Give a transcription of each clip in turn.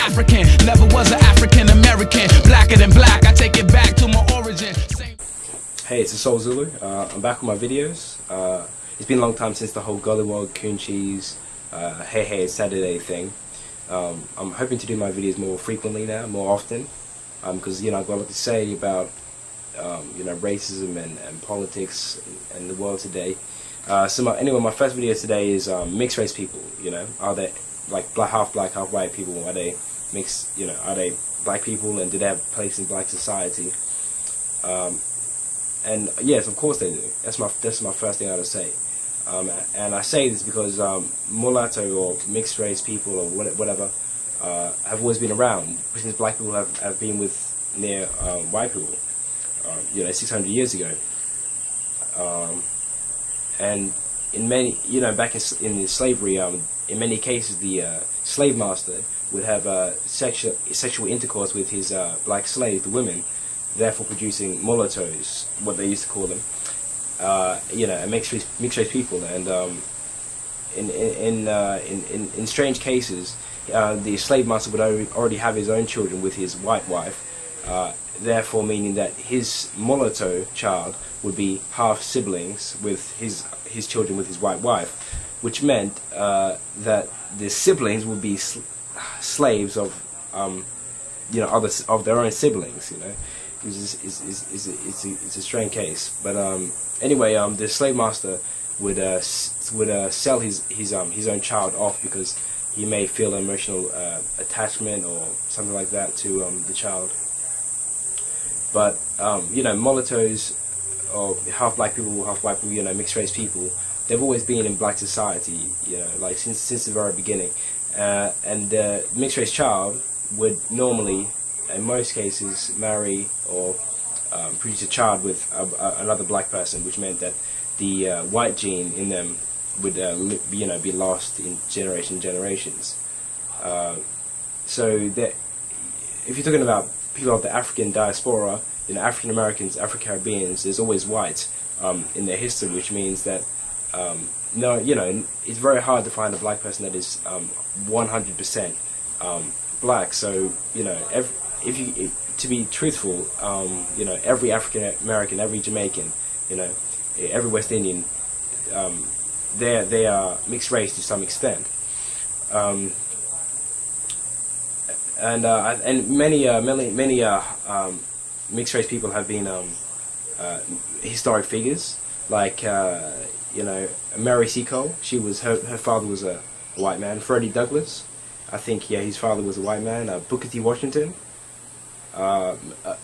African, never was an African American. Blacker than black, I take it back to my origin. Hey, it's the Soul Zulu. I'm back with my videos. It's been a long time since the whole Gollywog, Coon Cheese, Hey Hey It's Saturday thing. I'm hoping to do my videos more frequently now, more often, because I've got a lot to say about racism and politics and the world today. Anyway, my first video today is mixed race people. Are they like half black, half white people? Are they mixed? Are they black people, and do they have a place in black society? And yes, of course they do. That's my first thing I would say. And I say this because mulatto or mixed race people or whatever have always been around since black people have been with near white people. 600 years ago. And in many, back in the slavery, in many cases, the slave master would have sexual intercourse with his black slaves, the women, therefore producing mulattoes, what they used to call them, mixed race people. And in strange cases, the slave master would already have his own children with his white wife. Therefore meaning that his mulatto child would be half siblings with his children with his white wife, which meant that the siblings would be slaves of others of their own siblings. It's a strange case. But anyway, the slave master would sell his own child off because he may feel emotional attachment or something like that to the child. But mulattoes, or half black people, half white people, mixed race people, they've always been in black society, like since the very beginning. And the mixed race child would normally, in most cases, marry or produce a child with another black person, which meant that the white gene in them would be lost in generations. So that if you're talking about people of the African diaspora, African Americans, Afro-Caribbeans, there's always white in their history, which means that it's very hard to find a black person that is 100% black. So to be truthful, every African American, every Jamaican, every West Indian, they are mixed race to some extent. And many mixed race people have been historic figures, like Mary Seacole. Her father was a white man. Freddie Douglass, I think, his father was a white man. Booker T. Washington.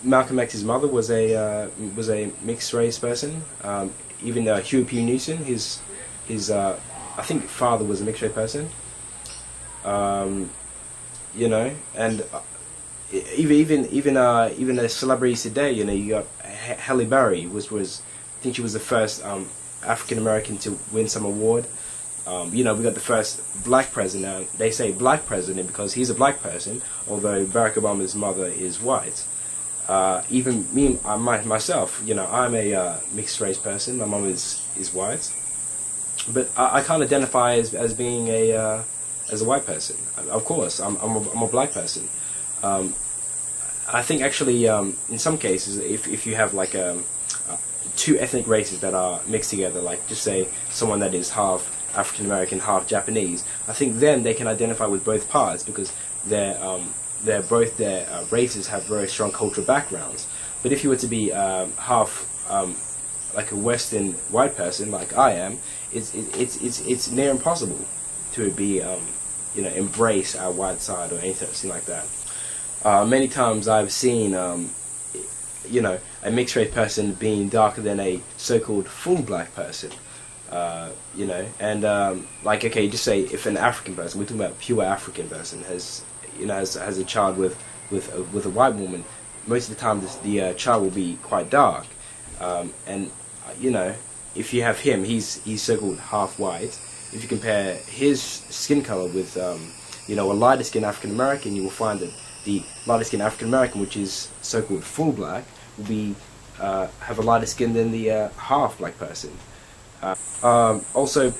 Malcolm X's mother was a mixed race person. Even Huey P. Newton, his I think father was a mixed race person. And even the celebrities today, you got Halle Berry I think she was the first African American to win some award. We got the first black president. Now, they say black president because he's a black person, although Barack Obama's mother is white. Even me, myself, I'm a mixed race person. My mom is white, but I can't identify as being as a white person. Of course, I'm a black person. I think actually, in some cases, if you have like two ethnic races that are mixed together, like just say someone that is half African American, half Japanese, I think then they can identify with both parts because both their races have very strong cultural backgrounds. But if you were to be half like a Western white person, like I am, it's near impossible to be embrace our white side or anything like that. Many times I've seen a mixed race person being darker than a so-called full black person. Like, okay, just say if an African person, we're talking about a pure African person, has a child with a white woman, most of the time the child will be quite dark. If you have him, he's so-called half white. If you compare his skin color with a lighter skinned African American, you will find that the lighter skinned African American, which is so-called full black, will be have a lighter skin than the half black person. Also,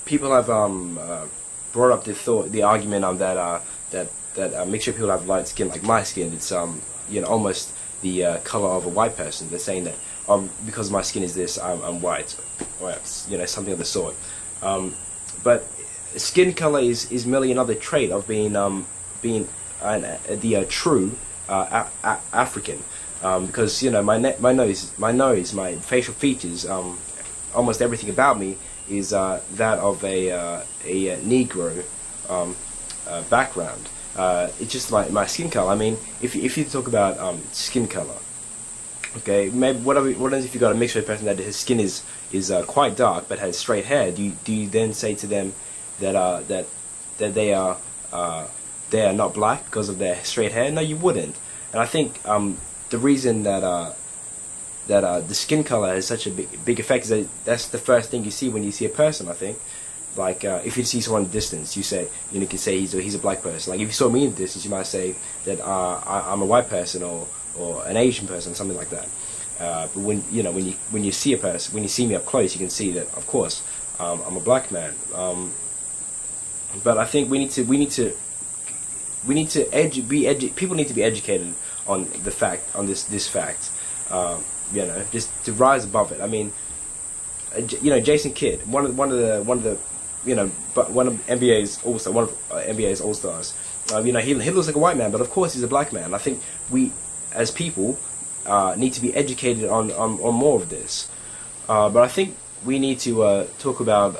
people have brought up the argument that mixed race people have light skin like my skin. It's you know, almost the color of a white person. They're saying that because my skin is this, I'm white, or you know, something of the sort. But skin color is merely another trait of being the true African. Because you know, my nose, my facial features, almost everything about me is that of a Negro background. It's just my skin color. I mean, if you talk about skin color, okay, maybe what if you got a mixed race person that his skin is quite dark but has straight hair? Do you then say to them that they are not black because of their straight hair? No, you wouldn't. And I think the reason that the skin color has such a big effect is that that's the first thing you see when you see a person. I think, like if you see someone in the distance, you can say he's a black person. Like if you saw me in the distance, you might say that I'm a white person or an Asian person, something like that. But when you see a person, when you see me up close, you can see that of course I'm a black man. But I think people need to be educated on the fact, on this fact, you know, just to rise above it. I mean, you know, Jason Kidd, one of the you know, but one of NBA's all-star, one of NBA's all-stars. You know, he looks like a white man, but of course he's a black man. I think we, as people, need to be educated on more of this. But I think we need to talk about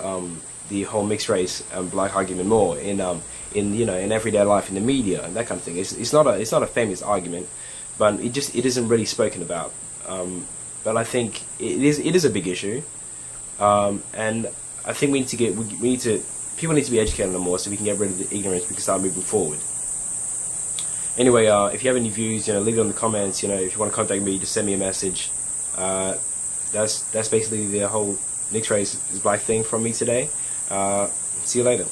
the whole mixed race and black argument more in you know, in everyday life, in the media and that kind of thing. It's not a famous argument, but it isn't really spoken about. But I think it is a big issue, and I think people need to be educated on more so we can get rid of the ignorance. We can start moving forward. Anyway, if you have any views, you know, leave it in the comments. You know, if you want to contact me, just send me a message. That's basically the whole mixed race is black thing from me today. See you later.